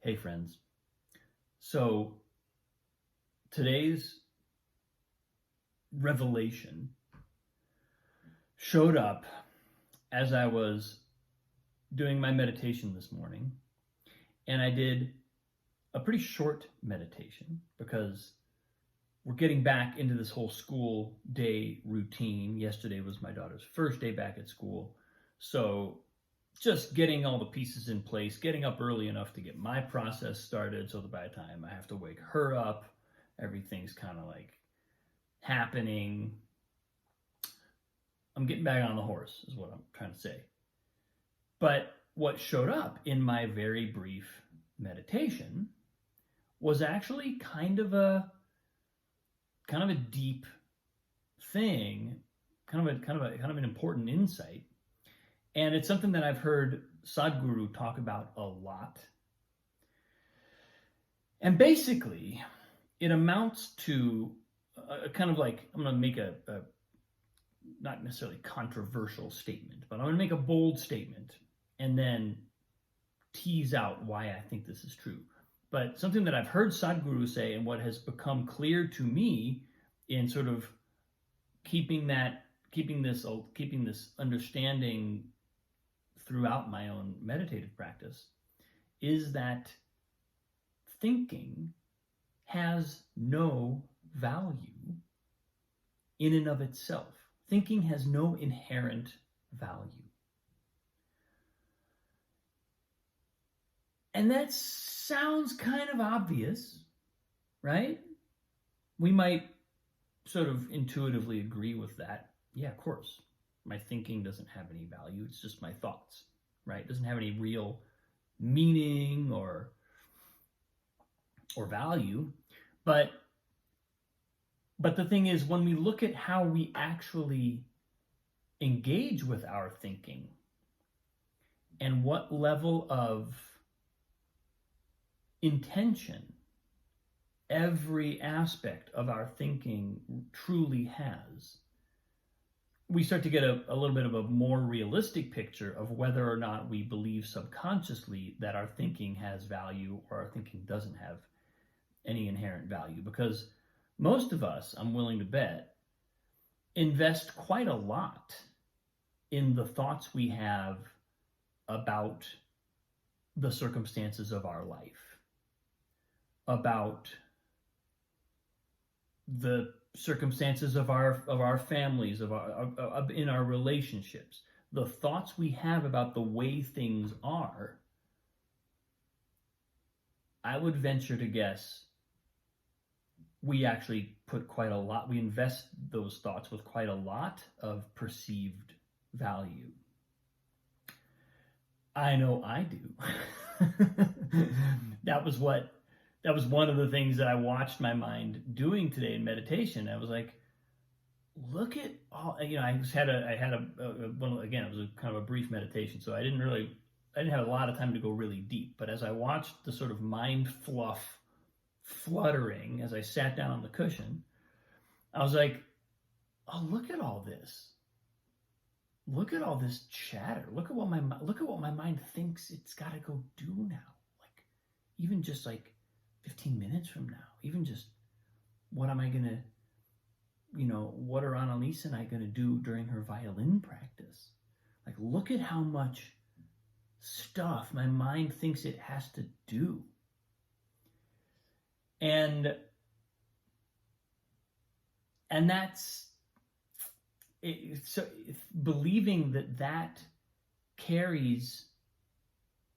Hey friends. So today's revelation showed up as I was doing my meditation this morning, and I did a pretty short meditation because we're getting back into this whole school day routine. Yesterday was my daughter's first day back at school, so just getting all the pieces in place, getting up early enough to get my process started so that by the time I have to wake her up, everything's kind of like happening. I'm getting back on the horse is what I'm trying to say. But what showed up in my very brief meditation was actually kind of a deep thing, kind of an important insight. And it's something that I've heard Sadhguru talk about a lot. And basically, it amounts to a kind of like, I'm going to make a not necessarily controversial statement, but I'm going to make a bold statement and then tease out why I think this is true. But something that I've heard Sadhguru say, and what has become clear to me in sort of keeping this understanding throughout my own meditative practice, is that thinking has no value in and of itself. Thinking has no inherent value. And that sounds kind of obvious, right? We might sort of intuitively agree with that. Yeah, of course. My thinking doesn't have any value. It's just my thoughts, right? It doesn't have any real meaning or value. But the thing is, when we look at how we actually engage with our thinking and what level of intention every aspect of our thinking truly has, we start to get a little bit of a more realistic picture of whether or not we believe subconsciously that our thinking has value or our thinking doesn't have any inherent value. Because most of us, I'm willing to bet, invest quite a lot in the thoughts we have about the circumstances of our life, about the circumstances of our families, in our relationships, the thoughts we have about the way things are. I would venture to guess we actually we invest those thoughts with quite a lot of perceived value. I know I do. That was one of the things that I watched my mind doing today in meditation. I was like, look at all, I had again, it was kind of a brief meditation, so I didn't have a lot of time to go really deep. But as I watched the sort of mind fluff fluttering as I sat down on the cushion, I was like, oh, look at all this. Look at all this chatter. Look at what my mind thinks it's got to go do now. Like, even just like 15 minutes from now, even just what am I going to, what are Annalise and I going to do during her violin practice? Like, look at how much stuff my mind thinks it has to do. And that's it. So believing that carries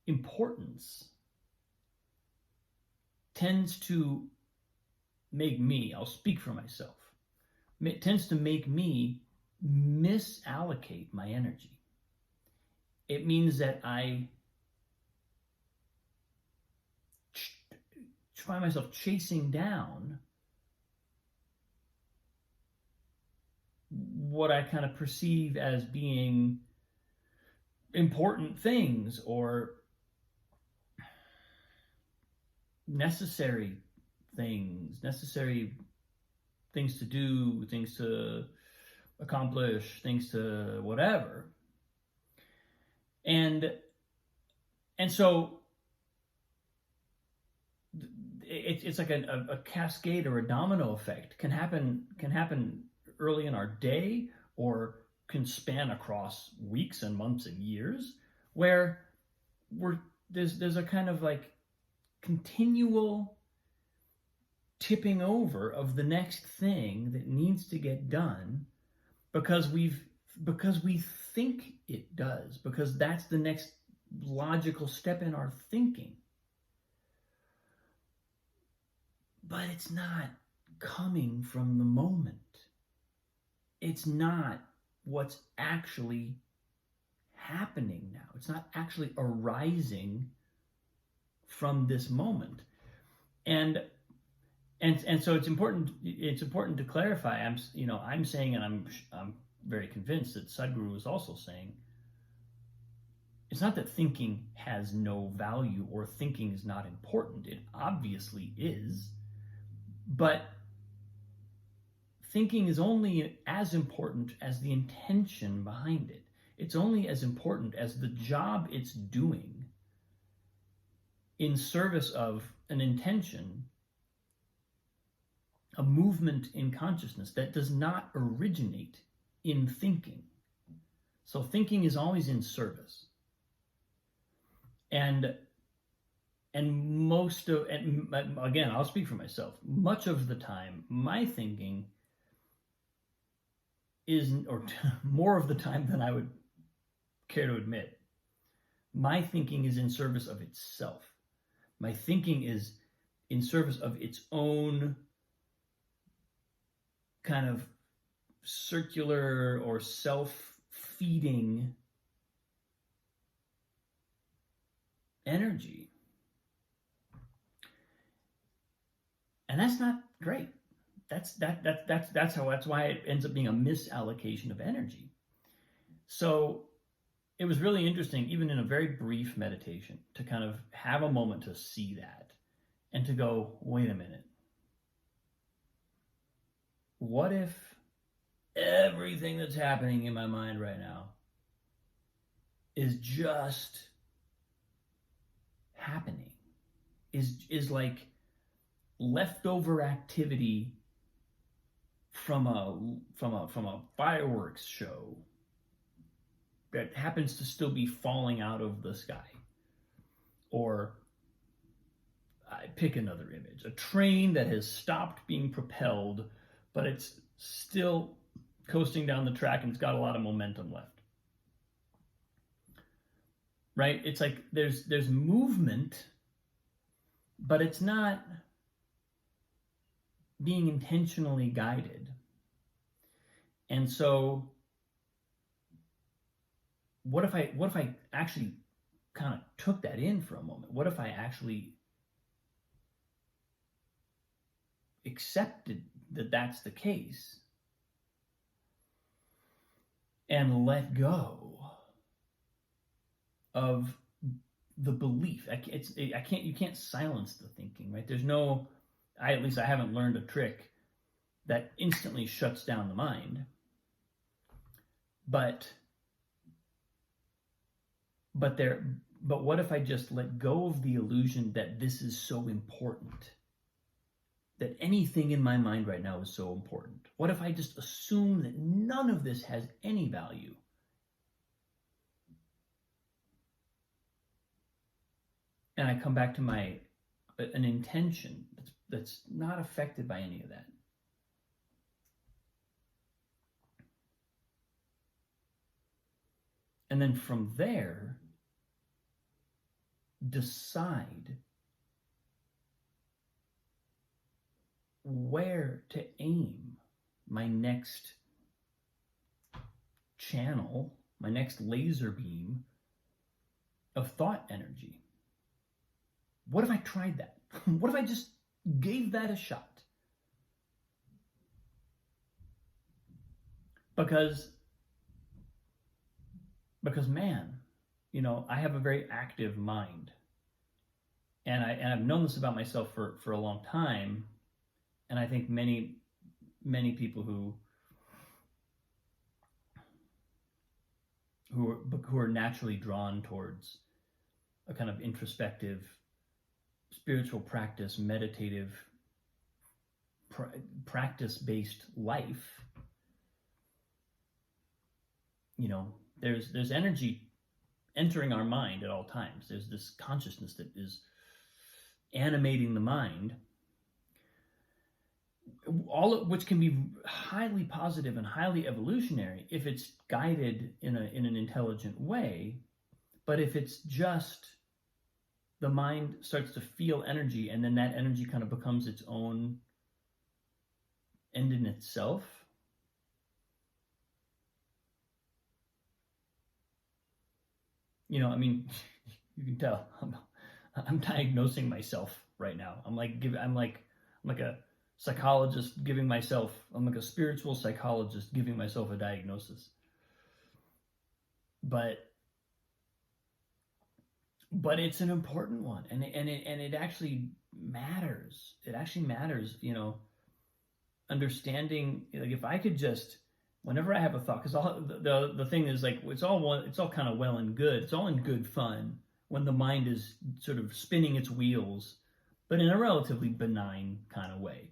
importance tends to make me, I'll speak for myself, it tends to make me misallocate my energy. It means that I find myself chasing down what I kind of perceive as being important things or necessary things to do, things to accomplish, things to whatever. And so it's like a cascade or a domino effect can happen early in our day, or can span across weeks and months and years, where we're there's a kind of like continual tipping over of the next thing that needs to get done, because we think it does, because that's the next logical step in our thinking. But it's not coming from the moment. It's not what's actually happening now. It's not actually arising from this moment. And so it's important to clarify. I'm saying, and I'm very convinced that Sadhguru is also saying, it's not that thinking has no value or thinking is not important. It obviously is. But thinking is only as important as the intention behind it. It's only as important as the job it's doing in service of an intention, a movement in consciousness that does not originate in thinking. So thinking is always in service. And again, I'll speak for myself. Much of the time, my thinking is, or more of the time than I would care to admit, my thinking is in service of itself. My thinking is in service of its own kind of circular or self-feeding energy. And that's not great. That's why it ends up being a misallocation of energy. So it was really interesting, even in a very brief meditation, to kind of have a moment to see that and to go, wait a minute. What if everything that's happening in my mind right now is just happening, is like leftover activity from a fireworks show that happens to still be falling out of the sky? Or I pick another image, a train that has stopped being propelled, but it's still coasting down the track and it's got a lot of momentum left. Right? It's like there's movement, but it's not being intentionally guided. And so what if I actually kind of took that in for a moment? What if I actually accepted that that's the case and let go of the belief? You can't silence the thinking, right? There's no, at least I haven't learned a trick that instantly shuts down the mind. But what if I just let go of the illusion that this is so important? That anything in my mind right now is so important? What if I just assume that none of this has any value? And I come back to an intention that's not affected by any of that. And then from there, decide where to aim my next channel, my next laser beam of thought energy. What if I tried that? What if I just gave that a shot? Because man, I have a very active mind. And I've known this about myself for a long time. And I think many people who are naturally drawn towards a kind of introspective spiritual practice, meditative practice-based life, there's energy entering our mind at all times. There's this consciousness that is animating the mind, all of which can be highly positive and highly evolutionary if it's guided in an intelligent way. But if it's just the mind starts to feel energy, and then that energy kind of becomes its own end in itself, you you can tell I'm diagnosing myself right now. I'm like a psychologist giving myself. I'm like a spiritual psychologist giving myself a diagnosis. But it's an important one, and it actually matters. It actually matters, understanding, like, if I could just, whenever I have a thought, because the thing is, like, it's all kind of well and good. It's all in good fun when the mind is sort of spinning its wheels, but in a relatively benign kind of way.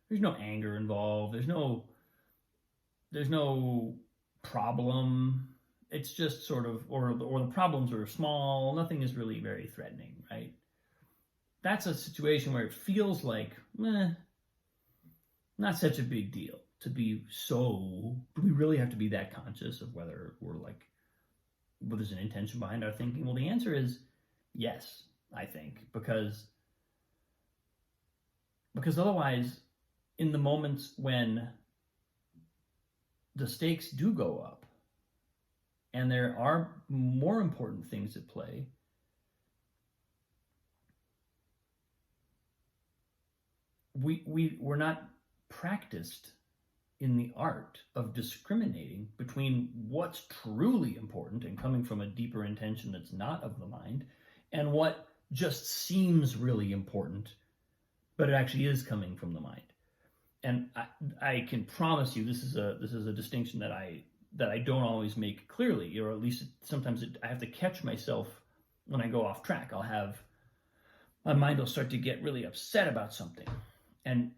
There's no anger involved. There's no problem. It's just sort of, or the problems are small. Nothing is really very threatening, right? That's a situation where it feels like, not such a big deal to be so. Do we really have to be that conscious of whether there's an intention behind our thinking? Well, the answer is yes, I think, because otherwise, in the moments when the stakes do go up and there are more important things at play, we're not practiced in the art of discriminating between what's truly important and coming from a deeper intention that's not of the mind, and what just seems really important, but it actually is coming from the mind. And I can promise you, this is a distinction that I don't always make clearly, or at least sometimes I have to catch myself when I go off track. My mind will start to get really upset about something, and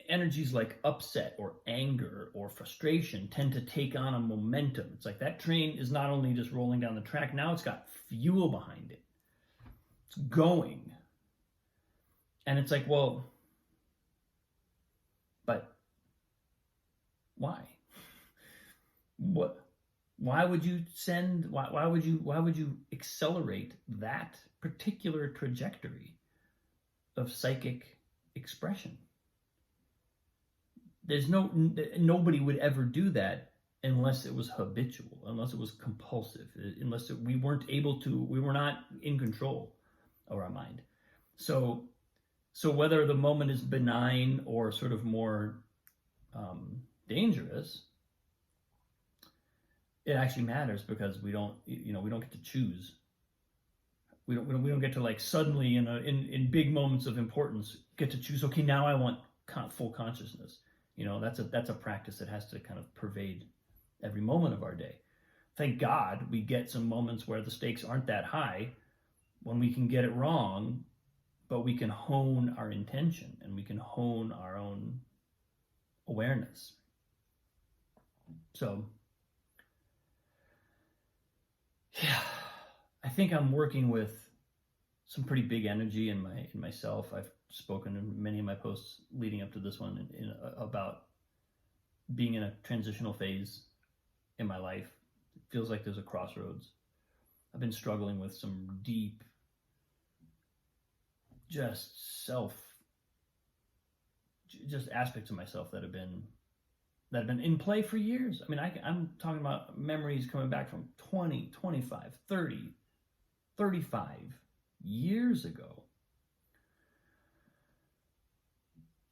energies like upset or anger or frustration tend to take on a momentum. It's like that train is not only just rolling down the track, now it's got fuel behind it. It's going. And it's like, well, but why? Why would you accelerate that particular trajectory of psychic expression? Nobody would ever do that unless it was habitual, unless it was compulsive, unless we were not in control of our mind. So whether the moment is benign or sort of more dangerous, it actually matters, because we don't get to choose. We don't get to, like, suddenly in big moments of importance get to choose. Okay, now I want full consciousness. That's a practice that has to kind of pervade every moment of our day. Thank God we get some moments where the stakes aren't that high, when we can get it wrong, but we can hone our intention and we can hone our own awareness. So, yeah, I think I'm working with some pretty big energy in myself. I've spoken in many of my posts leading up to this one about being in a transitional phase in my life. It feels like there's a crossroads. I've been struggling with some deep, just aspects of myself that have been in play for years. I mean, I'm talking about memories coming back from 20, 25, 30, 35 years ago.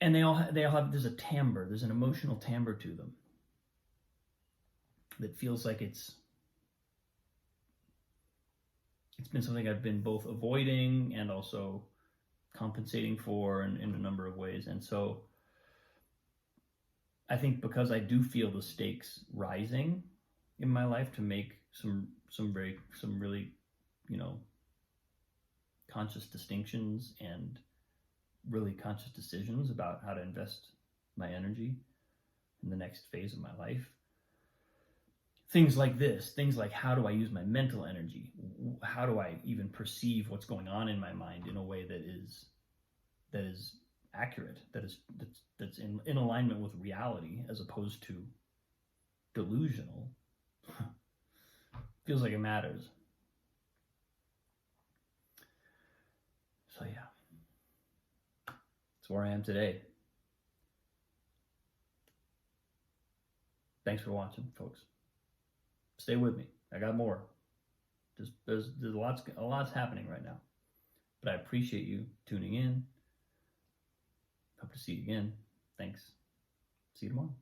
And they all have, there's a timbre, there's an emotional timbre to them that feels like it's been something I've been both avoiding and also compensating for in a number of ways. And so I think because I do feel the stakes rising in my life to make some really, conscious distinctions and really conscious decisions about how to invest my energy in the next phase of my life. Things like this, things like how do I use my mental energy? How do I even perceive what's going on in my mind in a way that is accurate, that's in alignment with reality as opposed to delusional? Feels like it matters. So yeah, that's where I am today. Thanks for watching, folks. Stay with me. I got more. There's a lot's happening right now. But I appreciate you tuning in. Hope to see you again. Thanks. See you tomorrow.